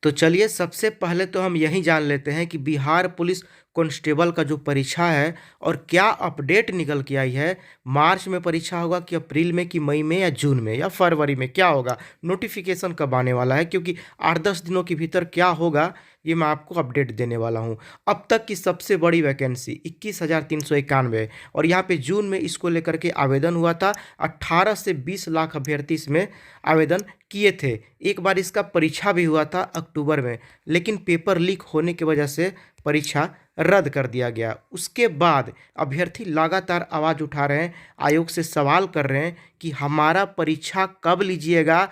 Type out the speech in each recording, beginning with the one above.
तो चलिए सबसे पहले तो हम यही जान लेते हैं कि बिहार पुलिस कांस्टेबल का जो परीक्षा है और क्या अपडेट निकल के आई है। मार्च में परीक्षा होगा कि अप्रैल में कि मई में या जून में या फरवरी में, क्या होगा, नोटिफिकेशन कब आने वाला है, क्योंकि 8-10 दिनों के भीतर क्या होगा ये मैं आपको अपडेट देने वाला हूँ। अब तक की सबसे बड़ी वैकेंसी 21,391 और यहाँ पे जून में इसको लेकर के आवेदन हुआ था। 18 से 20 लाख अभ्यर्थी इसमें आवेदन किए थे। एक बार इसका परीक्षा भी हुआ था अक्टूबर में, लेकिन पेपर लीक होने की वजह से परीक्षा रद्द कर दिया गया। उसके बाद अभ्यर्थी लगातार आवाज़ उठा रहे हैं, आयोग से सवाल कर रहे हैं कि हमारा परीक्षा कब लीजिएगा।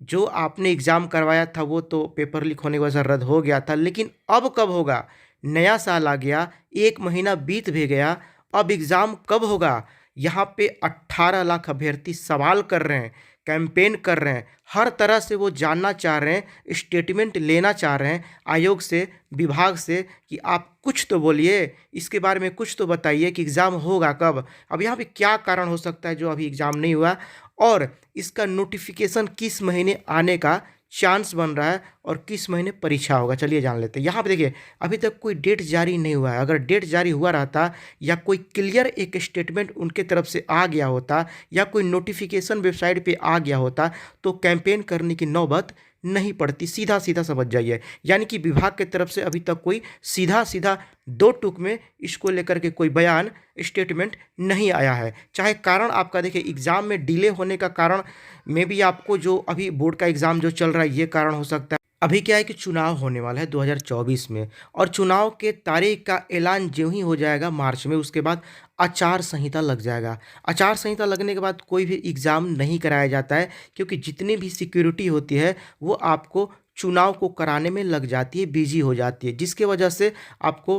जो आपने एग्ज़ाम करवाया था वो तो पेपर लीक होने की वजह से रद्द हो गया था, लेकिन अब कब होगा। नया साल आ गया, 1 महीना बीत भी गया, अब एग्ज़ाम कब होगा। यहाँ पे 18 लाख अभ्यर्थी सवाल कर रहे हैं, कैंपेन कर रहे हैं, हर तरह से वो जानना चाह रहे हैं, स्टेटमेंट लेना चाह रहे हैं आयोग से, विभाग से कि आप कुछ तो बोलिए, इसके बारे में कुछ तो बताइए कि एग्ज़ाम होगा कब। अब यहाँ पे क्या कारण हो सकता है जो अभी एग्ज़ाम नहीं हुआ, और इसका नोटिफिकेशन किस महीने आने का चांस बन रहा है और किस महीने परीक्षा होगा, चलिए जान लेते हैं। यहाँ पे देखिए अभी तक कोई डेट जारी नहीं हुआ है। अगर डेट जारी हुआ रहता या कोई क्लियर एक स्टेटमेंट उनके तरफ से आ गया होता या कोई नोटिफिकेशन वेबसाइट पे आ गया होता तो कैंपेन करने की नौबत नहीं पड़ती। सीधा सीधा समझ जाइए, यानी कि विभाग की तरफ से अभी तक कोई सीधा सीधा दो टूक में इसको लेकर के कोई बयान, स्टेटमेंट नहीं आया है। चाहे कारण आपका देखिए एग्ज़ाम में डिले होने का कारण में भी आपको जो अभी बोर्ड का एग्ज़ाम जो चल रहा है ये कारण हो सकता है। अभी क्या है कि चुनाव होने वाला है 2024 में, और चुनाव के तारीख का ऐलान जो ही हो जाएगा मार्च में, उसके बाद आचार संहिता लग जाएगा। आचार संहिता लगने के बाद कोई भी एग्ज़ाम नहीं कराया जाता है, क्योंकि जितनी भी सिक्योरिटी होती है वो आपको चुनाव को कराने में लग जाती है, बिजी हो जाती है, जिसके वजह से आपको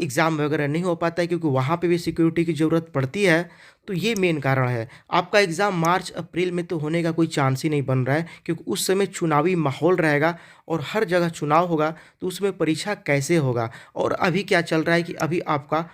एग्ज़ाम वगैरह नहीं हो पाता है, क्योंकि वहाँ पे भी सिक्योरिटी की ज़रूरत पड़ती है। तो ये मेन कारण है। आपका एग्ज़ाम मार्च अप्रैल में तो होने का कोई चांस ही नहीं बन रहा है, क्योंकि उस समय चुनावी माहौल रहेगा और हर जगह चुनाव होगा, तो उसमें परीक्षा कैसे होगा। और अभी क्या चल रहा है कि अभी आपका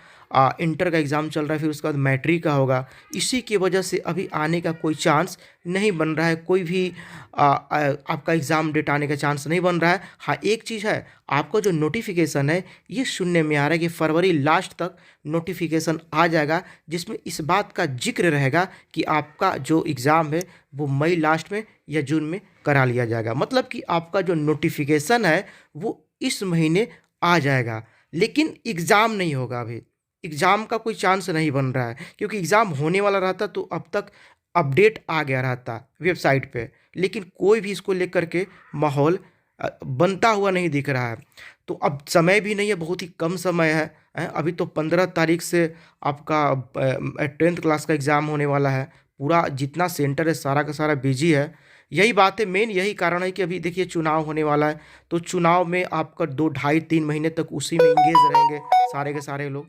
इंटर का एग्ज़ाम चल रहा है, फिर उसके बाद मैट्रिक का होगा। इसी की वजह से अभी आने का कोई चांस नहीं बन रहा है, कोई भी आपका एग्ज़ाम डेट आने का चांस नहीं बन रहा है। हाँ, एक चीज़ है, आपका जो नोटिफिकेशन है ये सुनने में आ रहा है कि फरवरी लास्ट तक नोटिफिकेशन आ जाएगा, जिसमें इस बात का जिक्र रहेगा कि आपका जो एग्ज़ाम है वो मई लास्ट में या जून में करा लिया जाएगा। मतलब कि आपका जो नोटिफिकेशन है वो इस महीने आ जाएगा, लेकिन एग्ज़ाम नहीं होगा। अभी एग्ज़ाम का कोई चांस नहीं बन रहा है, क्योंकि एग्ज़ाम होने वाला रहता तो अब तक अपडेट आ गया रहता वेबसाइट पे, लेकिन कोई भी इसको लेकर के माहौल बनता हुआ नहीं दिख रहा है। तो अब समय भी नहीं है, बहुत ही कम समय है। अभी तो 15 तारीख से आपका 10th क्लास का एग्ज़ाम होने वाला है। पूरा जितना सेंटर है सारा का सारा बिजी है। यही बात है, मेन यही कारण है कि अभी देखिए चुनाव होने वाला है, तो चुनाव में आपका 2 ढाई 3 महीने तक उसी में इंगेज रहेंगे सारे के सारे लोग।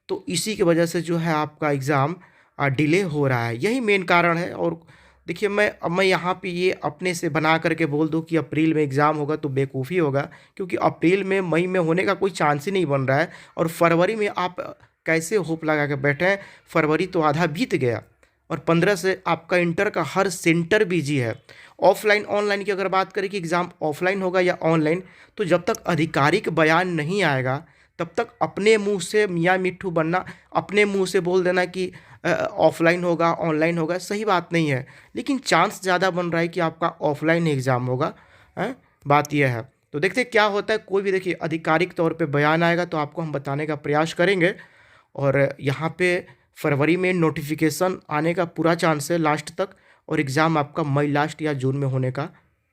तो इसी की वजह से जो है आपका एग्ज़ाम डिले हो रहा है, यही मेन कारण है। और देखिए मैं यहाँ पे ये अपने से बना करके बोल दूँ कि अप्रैल में एग्ज़ाम होगा तो बेवकूफ़ी होगा, क्योंकि अप्रैल में मई में होने का कोई चांस ही नहीं बन रहा है। और फरवरी में आप कैसे होप लगा के बैठे हैं, फरवरी तो आधा बीत गया और 15 से आपका इंटर का हर सेंटर बिजी है। ऑफलाइन ऑनलाइन की अगर बात करें कि एग्ज़ाम ऑफलाइन होगा या ऑनलाइन, तो जब तक आधिकारिक बयान नहीं आएगा तब तक अपने मुंह से मियाँ मिट्ठू बनना, अपने मुंह से बोल देना कि ऑफलाइन होगा ऑनलाइन होगा, सही बात नहीं है। लेकिन चांस ज़्यादा बन रहा है कि आपका ऑफलाइन एग्ज़ाम होगा। बात यह है, तो देखते हैं क्या होता है। कोई भी देखिए आधिकारिक तौर पे बयान आएगा तो आपको हम बताने का प्रयास करेंगे। और यहाँ पे फरवरी में नोटिफिकेशन आने का पूरा चांस है लास्ट तक, और एग्ज़ाम आपका मई लास्ट या जून में होने का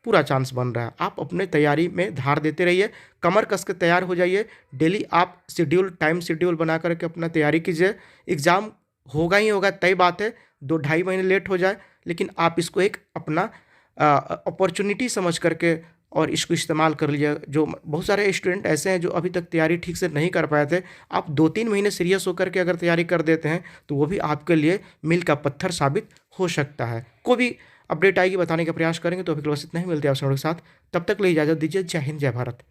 पूरा चांस बन रहा है। आप अपने तैयारी में धार देते रहिए, कमर कस के तैयार हो जाइए। डेली आप शेड्यूल, टाइम शेड्यूल बना करके अपना तैयारी कीजिए। एग्ज़ाम होगा ही होगा, तय बात है, 2 ढाई महीने लेट हो जाए, लेकिन आप इसको एक अपना अपॉर्चुनिटी समझ करके और इसको इस्तेमाल कर लीजिए। जो बहुत सारे स्टूडेंट ऐसे हैं जो अभी तक तैयारी ठीक से नहीं कर पाए थे, आप 2-3 महीने सीरियस होकर के अगर तैयारी कर देते हैं तो वो भी आपके लिए मील का पत्थर साबित हो सकता है। कोई भी अपडेट आएगी बताने का प्रयास करेंगे। तो अभी के लिए बस इतना ही, मिलते हैं आप सबके साथ, तब तक के लिए इजाज़त दीजिए। जय हिंद, जय भारत।